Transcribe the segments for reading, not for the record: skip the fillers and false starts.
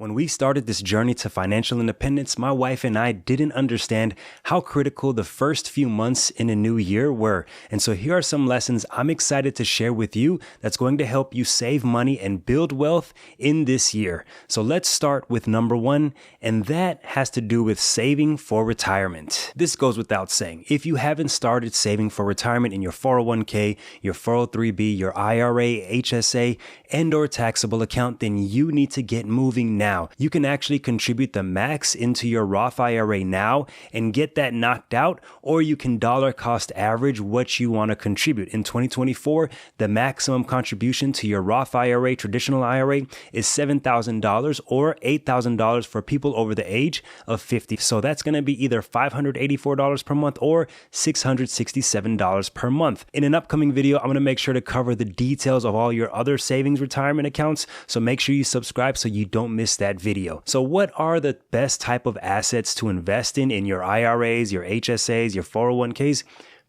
When we started this journey to financial independence, my wife and I didn't understand how critical the first few months in a new year were. And so here are some lessons I'm excited to share with you that's going to help you save money and build wealth in this year. So let's start with number one, and that has to do with saving for retirement. This goes without saying. If you haven't started saving for retirement in your 401k, your 403b, your IRA, HSA, and or taxable account, then you need to get moving now. You can actually contribute the max into your Roth IRA now and get that knocked out, or you can dollar cost average what you want to contribute. In 2024, the maximum contribution to your Roth IRA, traditional IRA, is $7,000 or $8,000 for people over the age of 50. So that's going to be either $584 per month or $667 per month. In an upcoming video, I'm going to make sure to cover the details of all your other savings retirement accounts. So make sure you subscribe so you don't miss that video. So what are the best type of assets to invest in your IRAs, your HSAs, your 401ks?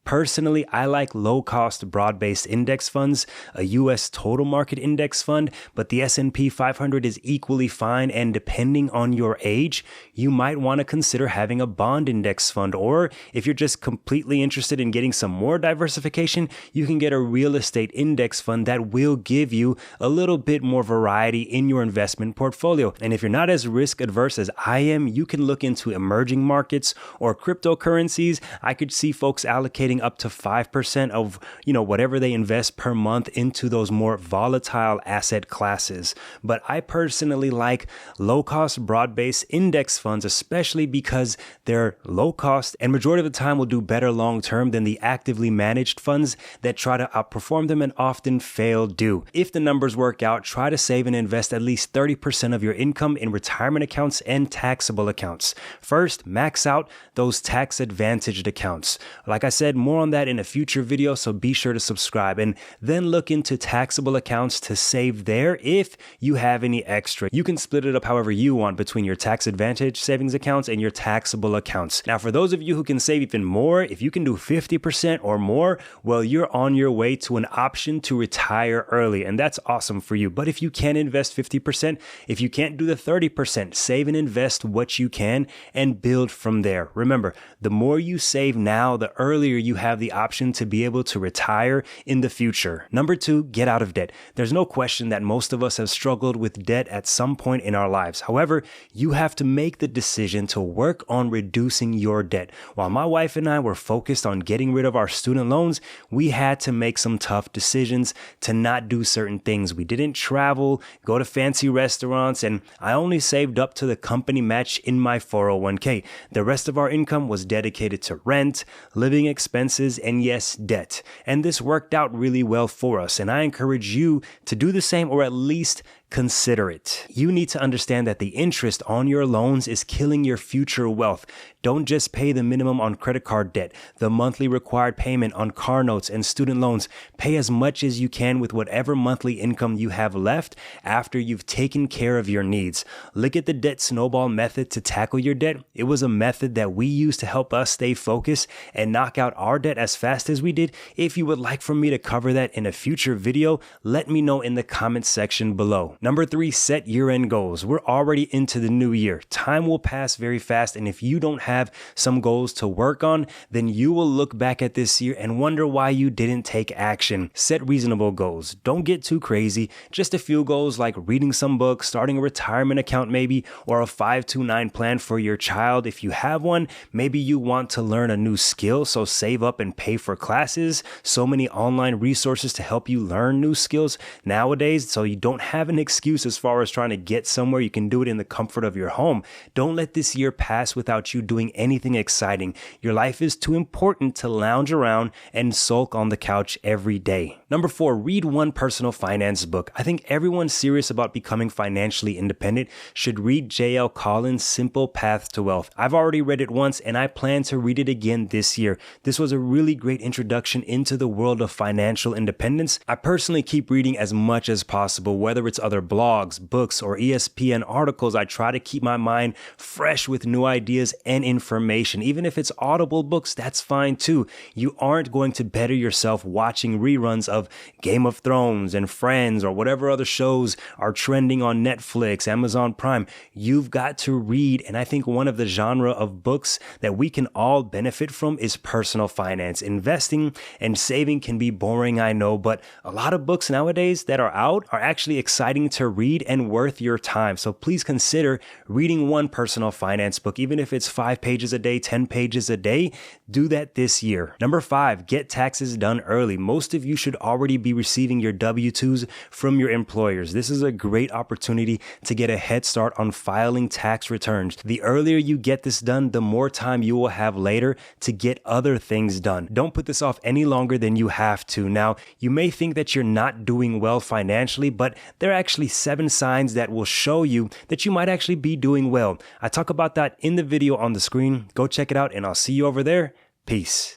Personally, I like low-cost broad-based index funds, a U.S. total market index fund, but the S&P 500 is equally fine, and depending on your age, you might want to consider having a bond index fund, or if you're just completely interested in getting some more diversification, you can get a real estate index fund that will give you a little bit more variety in your investment portfolio. And if you're not as risk adverse as I am, you can look into emerging markets or cryptocurrencies. I could see folks allocating up to 5% of, whatever they invest per month into those more volatile asset classes. But I personally like low-cost broad-based index funds, especially because they're low-cost and majority of the time will do better long-term than the actively managed funds that try to outperform them and often fail due. If the numbers work out, try to save and invest at least 30% of your income in retirement accounts and taxable accounts. First, max out those tax-advantaged accounts. Like I said, more on that in a future video, so be sure to subscribe, and then look into taxable accounts to save there if you have any extra. You can split it up however you want between your tax advantage savings accounts and your taxable accounts. Now, for those of you who can save even more, if you can do 50% or more, well, you're on your way to an option to retire early, and that's awesome for you. But if you can't invest 50%, if you can't do the 30%, save and invest what you can and build from there. Remember, the more you save now, the earlier you have the option to be able to retire in the future. Number two, get out of debt. There's no question that most of us have struggled with debt at some point in our lives. However, you have to make the decision to work on reducing your debt. While my wife and I were focused on getting rid of our student loans, we had to make some tough decisions to not do certain things. We didn't travel, go to fancy restaurants, and I only saved up to the company match in my 401k. The rest of our income was dedicated to rent, living expenses, and yes, debt. And this worked out really well for us. And I encourage you to do the same, or at least consider it. You need to understand that the interest on your loans is killing your future wealth. Don't just pay the minimum on credit card debt, the monthly required payment on car notes and student loans. Pay as much as you can with whatever monthly income you have left after you've taken care of your needs. Look at the debt snowball method to tackle your debt. It was a method that we used to help us stay focused and knock out our debt as fast as we did. If you would like for me to cover that in a future video, let me know in the comments section below. Number three, set year-end goals. We're already into the new year. Time will pass very fast, and if you don't have some goals to work on, then you will look back at this year and wonder why you didn't take action. Set reasonable goals. Don't get too crazy. Just a few goals like reading some books, starting a retirement account maybe, or a 529 plan for your child. If you have one, maybe you want to learn a new skill, so save up and pay for classes. So many online resources to help you learn new skills nowadays, so you don't have an excuse as far as trying to get somewhere. You can do it in the comfort of your home. Don't let this year pass without you doing anything exciting. Your life is too important to lounge around and sulk on the couch every day. Number four, read one personal finance book. I think everyone serious about becoming financially independent should read J.L. Collins' Simple Path to Wealth. I've already read it once and I plan to read it again this year. This was a really great introduction into the world of financial independence. I personally keep reading as much as possible, whether it's other whether blogs, books, or ESPN articles, I try to keep my mind fresh with new ideas and information. Even if it's Audible books, that's fine too. You aren't going to better yourself watching reruns of Game of Thrones and Friends or whatever other shows are trending on Netflix, Amazon Prime. You've got to read. And I think one of the genre of books that we can all benefit from is personal finance. Investing and saving can be boring, I know, but a lot of books nowadays that are out are actually exciting to read and worth your time. So please consider reading one personal finance book, even if it's 5 pages a day, 10 pages a day. Do that this year. Number 5, get taxes done early. Most of you should already be receiving your W-2s from your employers. This is a great opportunity to get a head start on filing tax returns. The earlier you get this done, the more time you will have later to get other things done. Don't put this off any longer than you have to. Now, you may think that you're not doing well financially, but there are actually 7 signs that will show you that you might actually be doing well. I talk about that in the video on the screen. Go check it out, and I'll see you over there. Peace.